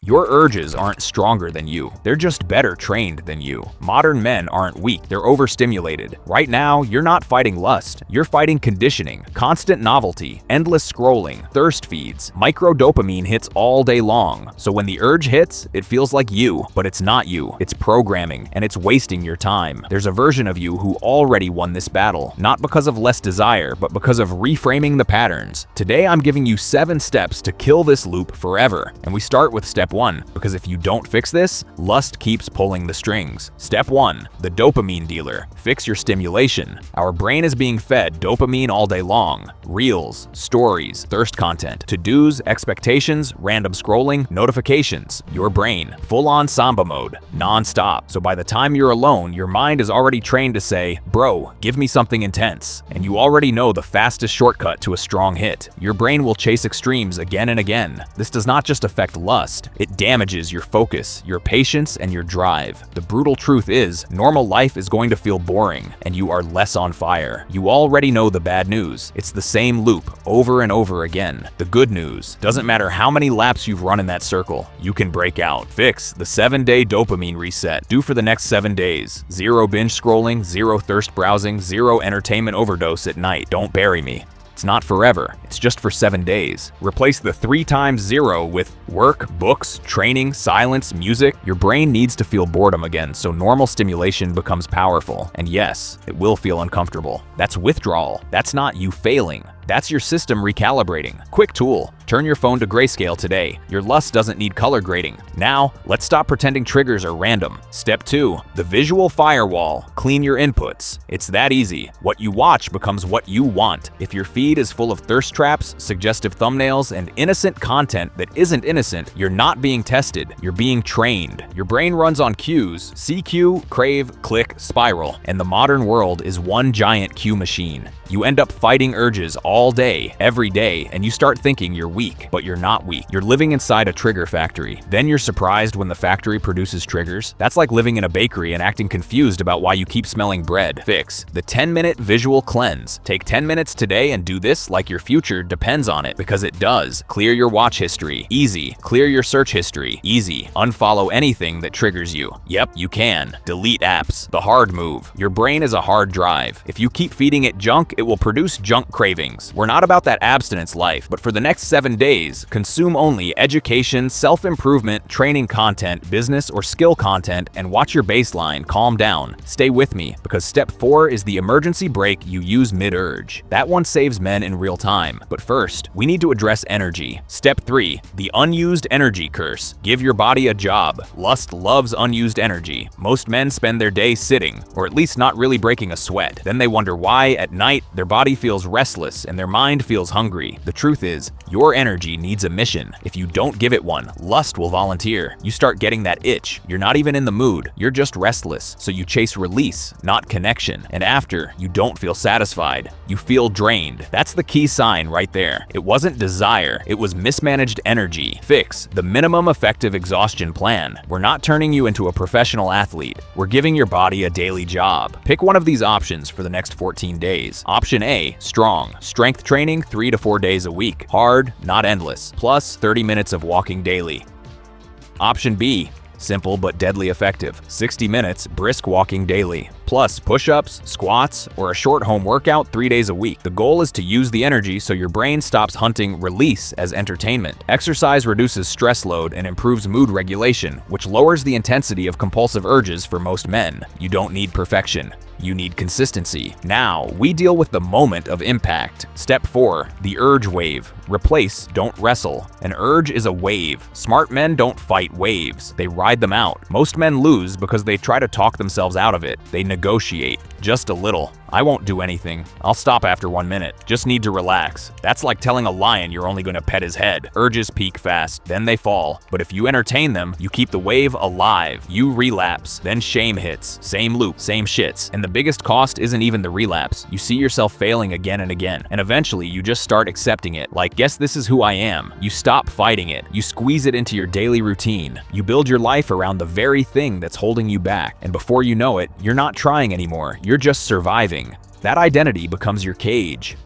Your urges aren't stronger than you. They're just better trained than you. Modern men aren't weak. They're overstimulated. Right now, you're not fighting lust. You're fighting conditioning, constant novelty, endless scrolling, thirst feeds. Micro dopamine hits all day long. So when the urge hits, it feels like you, but it's not you. It's programming, and it's wasting your time. There's a version of you who already won this battle, not because of less desire, but because of reframing the patterns. Today, I'm giving you 7 steps to kill this loop forever. And we start with step 1, because if you don't fix this, lust keeps pulling the strings. Step 1, the dopamine dealer. Fix your stimulation. Our brain is being fed dopamine all day long. Reels, stories, thirst content, to-dos, expectations, random scrolling, notifications. Your brain, full-on Samba mode, non-stop. So by the time you're alone, your mind is already trained to say, bro, give me something intense. And you already know the fastest shortcut to a strong hit. Your brain will chase extremes again and again. This does not just affect lust, it damages your focus, your patience, and your drive. The brutal truth is, normal life is going to feel boring, and you are less on fire. You already know the bad news. It's the same loop, over and over again. The good news, doesn't matter how many laps you've run in that circle, you can break out. Fix the 7-day dopamine reset. Do for the next 7 days. 0 binge scrolling, 0 thirst browsing, 0 entertainment overdose at night. Don't bury me. It's not forever, it's just for 7 days. Replace the 3 times 0 with work, books, training, silence, music. Your brain needs to feel boredom again, so normal stimulation becomes powerful. And yes, it will feel uncomfortable. That's withdrawal. That's not you failing. That's your system recalibrating. Quick tool. Turn your phone to grayscale today. Your lust doesn't need color grading. Now, let's stop pretending triggers are random. Step 2, the visual firewall. Clean your inputs. It's that easy. What you watch becomes what you want. If your feed is full of thirst traps, suggestive thumbnails, and innocent content that isn't innocent, you're not being tested. You're being trained. Your brain runs on cues. See cue, crave, click, spiral. And the modern world is one giant cue machine. You end up fighting urges all day, every day, and you start thinking you're weak, but you're not weak. You're living inside a trigger factory. Then you're surprised when the factory produces triggers. That's like living in a bakery and acting confused about why you keep smelling bread. Fix the 10-minute visual cleanse. Take 10 minutes today and do this like your future depends on it, because it does. Clear your watch history. Easy. Clear your search history. Easy. Unfollow anything that triggers you. Yep, you can. Delete apps. The hard move. Your brain is a hard drive. If you keep feeding it junk, it will produce junk cravings. We're not about that abstinence life, but for the next 7 days, consume only education, self-improvement, training content, business or skill content, and watch your baseline calm down. Stay with me, because step 4 is the emergency brake you use mid-urge. That one saves men in real time. But first, we need to address energy. Step 3, the unused energy curse. Give your body a job. Lust loves unused energy. Most men spend their day sitting, or at least not really breaking a sweat. Then they wonder why, at night, their body feels restless and their mind feels hungry. The truth is, your energy needs a mission. If you don't give it one, lust will volunteer. You start getting that itch. You're not even in the mood. You're just restless. So you chase release, not connection. And after, you don't feel satisfied. You feel drained. That's the key sign right there. It wasn't desire. It was mismanaged energy. Fix the minimum effective exhaustion plan. We're not turning you into a professional athlete. We're giving your body a daily job. Pick one of these options for the next 14 days. Option A, strong. Strength training 3 to 4 days a week. Hard, not endless. Plus 30 minutes of walking daily. Option B, simple but deadly effective. 60 minutes brisk walking daily. Plus push-ups, squats, or a short home workout 3 days a week. The goal is to use the energy so your brain stops hunting release as entertainment. Exercise reduces stress load and improves mood regulation, which lowers the intensity of compulsive urges for most men. You don't need perfection. You need consistency. Now, we deal with the moment of impact. Step 4, the urge wave. Replace, don't wrestle. An urge is a wave. Smart men don't fight waves. They ride them out. Most men lose because they try to talk themselves out of it. They negotiate. Just a little. I won't do anything. I'll stop after 1 minute. Just need to relax. That's like telling a lion you're only going to pet his head. Urges peak fast, then they fall. But if you entertain them, you keep the wave alive. You relapse, then shame hits. Same loop, same shits. And the biggest cost isn't even the relapse. You see yourself failing again and again. And eventually you just start accepting it. Like, guess this is who I am. You stop fighting it. You squeeze it into your daily routine. You build your life around the very thing that's holding you back. And before you know it, you're not trying anymore. You're just surviving. That identity becomes your cage.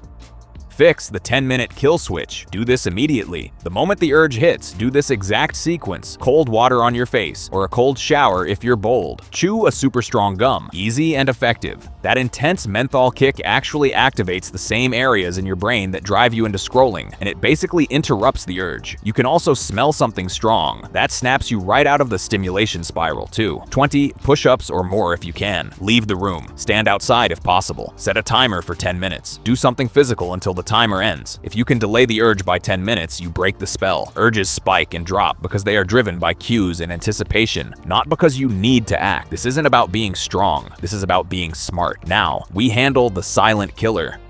Fix the 10-minute kill switch. Do this immediately. The moment the urge hits, do this exact sequence. Cold water on your face, or a cold shower if you're bold. Chew a super strong gum. Easy and effective. That intense menthol kick actually activates the same areas in your brain that drive you into scrolling, and it basically interrupts the urge. You can also smell something strong. That snaps you right out of the stimulation spiral, too. 20 push-ups or more if you can. Leave the room. Stand outside if possible. Set a timer for 10 minutes. Do something physical until the timer ends. If you can delay the urge by 10 minutes, you break the spell. Urges spike and drop because they are driven by cues and anticipation, not because you need to act. This isn't about being strong. This is about being smart. Now, we handle the silent killer.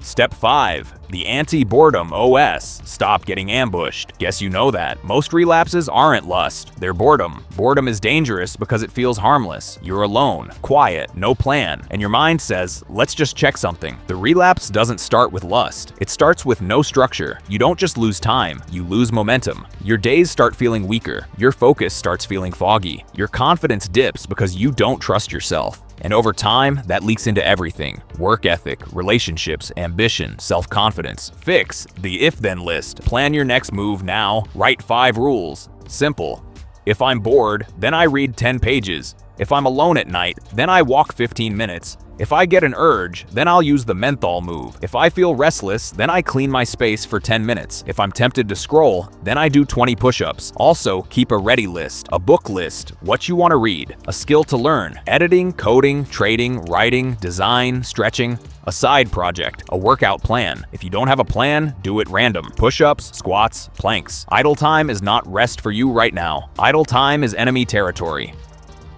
Step 5. The anti-boredom OS. Stop getting ambushed. Guess you know that. Most relapses aren't lust, they're boredom. Boredom is dangerous because it feels harmless. You're alone, quiet, no plan, and your mind says, let's just check something. The relapse doesn't start with lust. It starts with no structure. You don't just lose time, you lose momentum. Your days start feeling weaker. Your focus starts feeling foggy. Your confidence dips because you don't trust yourself. And over time, that leaks into everything. Work ethic, relationships, ambition, self-confidence. Fix the if-then list. Plan your next move now. Write 5 rules. Simple. If I'm bored, then I read 10 pages. If I'm alone at night, then I walk 15 minutes. If I get an urge, then I'll use the menthol move. If I feel restless, then I clean my space for 10 minutes. If I'm tempted to scroll, then I do 20 push-ups. Also, keep a ready list, a book list, what you want to read, a skill to learn, editing, coding, trading, writing, design, stretching, a side project, a workout plan. If you don't have a plan, do it random. Push-ups, squats, planks. Idle time is not rest for you right now. Idle time is enemy territory.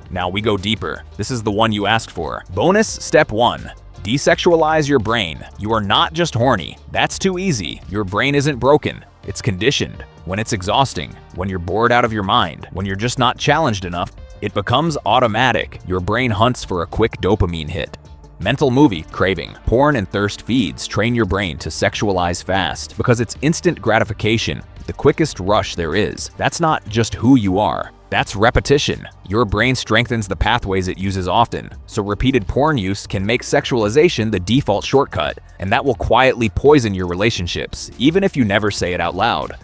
Now we go deeper. This is the one you asked for. Bonus step 1. Desexualize your brain. You are not just horny. That's too easy. Your brain isn't broken. It's conditioned. When it's exhausting, when you're bored out of your mind, when you're just not challenged enough, it becomes automatic. Your brain hunts for a quick dopamine hit. Mental movie craving. Porn and thirst feeds train your brain to sexualize fast because it's instant gratification, the quickest rush there is. That's not just who you are. That's repetition. Your brain strengthens the pathways it uses often, so repeated porn use can make sexualization the default shortcut, and that will quietly poison your relationships, even if you never say it out loud.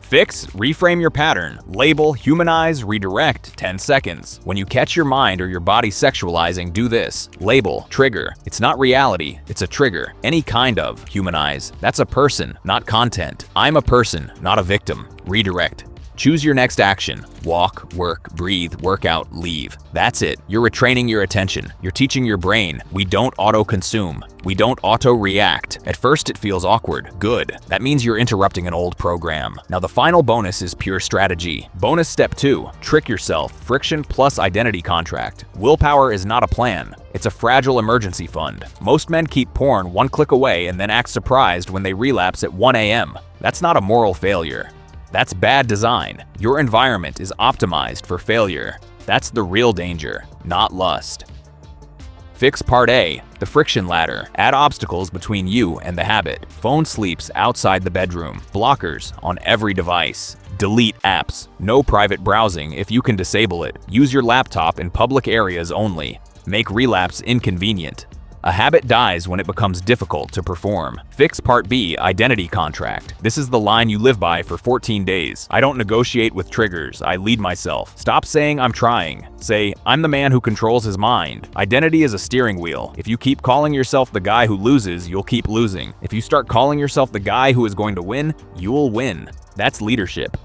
Fix, reframe your pattern. Label, humanize, redirect, 10 seconds. When you catch your mind or your body sexualizing, do this. Label, trigger. It's not reality, it's a trigger. Any kind of. Humanize. That's a person, not content. I'm a person, not a victim. Redirect. Choose your next action. Walk, work, breathe, workout, leave. That's it. You're retraining your attention. You're teaching your brain. We don't auto-consume. We don't auto-react. At first it feels awkward. Good. That means you're interrupting an old program. Now the final bonus is pure strategy. Bonus step 2. Trick yourself. Friction plus identity contract. Willpower is not a plan. It's a fragile emergency fund. Most men keep porn one click away and then act surprised when they relapse at 1 a.m. That's not a moral failure. That's bad design. Your environment is optimized for failure. That's the real danger, not lust. Fix part A, the friction ladder. Add obstacles between you and the habit. Phone sleeps outside the bedroom. Blockers on every device. Delete apps. No private browsing if you can disable it. Use your laptop in public areas only. Make relapse inconvenient. A habit dies when it becomes difficult to perform. Fix part B, identity contract. This is the line you live by for 14 days. I don't negotiate with triggers, I lead myself. Stop saying I'm trying. Say, I'm the man who controls his mind. Identity is a steering wheel. If you keep calling yourself the guy who loses, you'll keep losing. If you start calling yourself the guy who is going to win, you'll win. That's leadership.